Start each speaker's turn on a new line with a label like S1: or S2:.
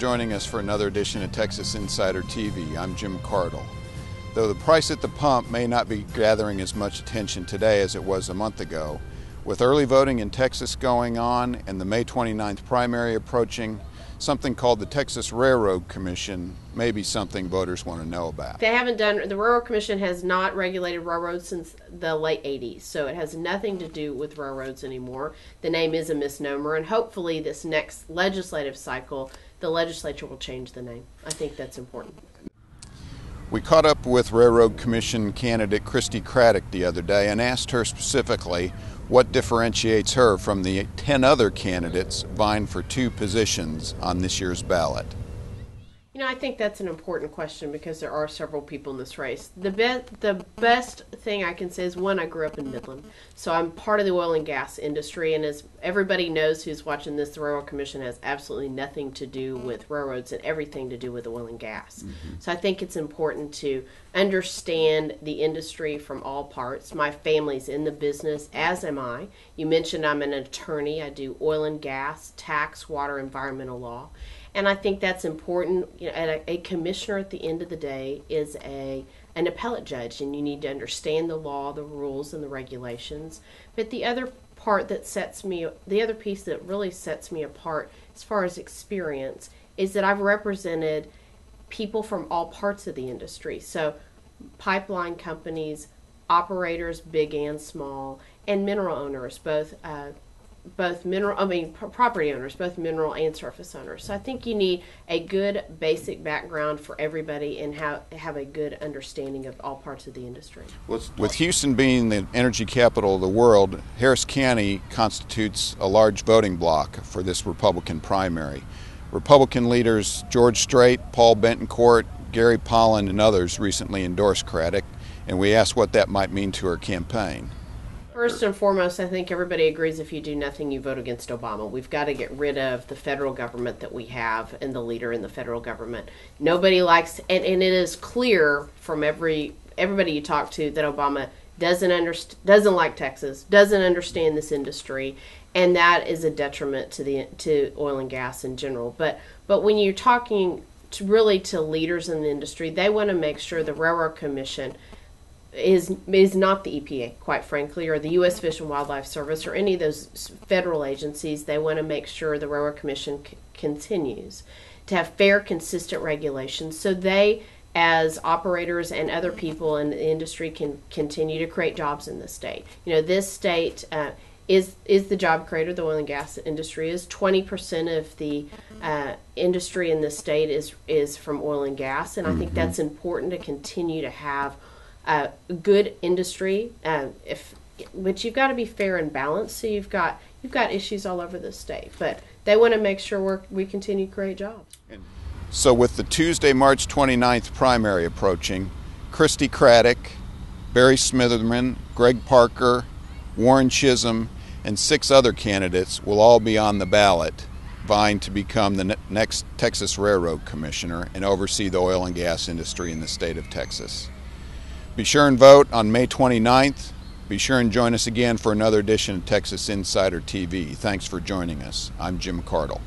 S1: joining us for another edition of Texas Insider TV. I'm Jim Cardle. Though the price at the pump may not be gathering as much attention today as it was a month ago, with early voting in Texas going on and the May 29th primary approaching, something called the Texas Railroad Commission may be something voters want to know about.
S2: The Railroad Commission has not regulated railroads since the late 80s, so it has nothing to do with railroads anymore. The name is a misnomer, and hopefully this next legislative cycle, the legislature will change the name. I think that's important.
S1: We caught up with Railroad Commission candidate Christi Craddick the other day and asked her specifically what differentiates her from the 10 other candidates vying for 2 positions on this year's ballot.
S2: You know, I think that's an important question because there are several people in this race. The best thing I can say is, one, I grew up in Midland, so I'm part of the oil and gas industry, and as everybody knows who's watching this, the Railroad Commission has absolutely nothing to do with railroads and everything to do with oil and gas. So I think it's important to understand the industry from all parts. My family's in the business, as am I. You mentioned I'm an attorney. I do oil and gas, tax, water, environmental law. And I think that's important. You know, a commissioner at the end of the day is an appellate judge, and you need to understand the law, the rules, and the regulations. But the other piece that really sets me apart as far as experience is that I've represented people from all parts of the industry. So pipeline companies, operators, big and small, and mineral owners, property owners, both mineral and surface owners. So I think you need a good basic background for everybody and have a good understanding of all parts of the industry.
S1: With Houston being the energy capital of the world, Harris County constitutes a large voting bloc for this Republican primary. Republican leaders George Strait, Paul Betancourt, Gary Pollan, and others recently endorsed Craddick, and we asked what that might mean to her campaign.
S2: First and foremost, I think everybody agrees if you do nothing, you vote against Obama. We've got to get rid of the federal government that we have and the leader in the federal government. Nobody likes, and it is clear from everybody you talk to that Obama doesn't like Texas, doesn't understand this industry, and that is a detriment to oil and gas in general. But when you're talking to leaders in the industry, they want to make sure the Railroad Commission is not the EPA, quite frankly, or the U.S. Fish and Wildlife Service, or any of those federal agencies. They want to make sure the Railroad Commission continues to have fair, consistent regulations so they, as operators and other people in the industry, can continue to create jobs in the state. You know, this state is the job creator. The oil and gas industry is 20% of the industry in the state is from oil and gas, and I think that's important to continue to have good industry, but you've got to be fair and balanced. So you've got issues all over the state, but they want to make sure we continue to create jobs.
S1: So with the Tuesday, March 29th primary approaching, Christi Craddick, Barry Smitherman, Greg Parker, Warren Chisholm, and 6 other candidates will all be on the ballot, vying to become the next Texas Railroad Commissioner and oversee the oil and gas industry in the state of Texas. Be sure and vote on May 29th. Be sure and join us again for another edition of Texas Insider TV. Thanks for joining us. I'm Jim Cardle.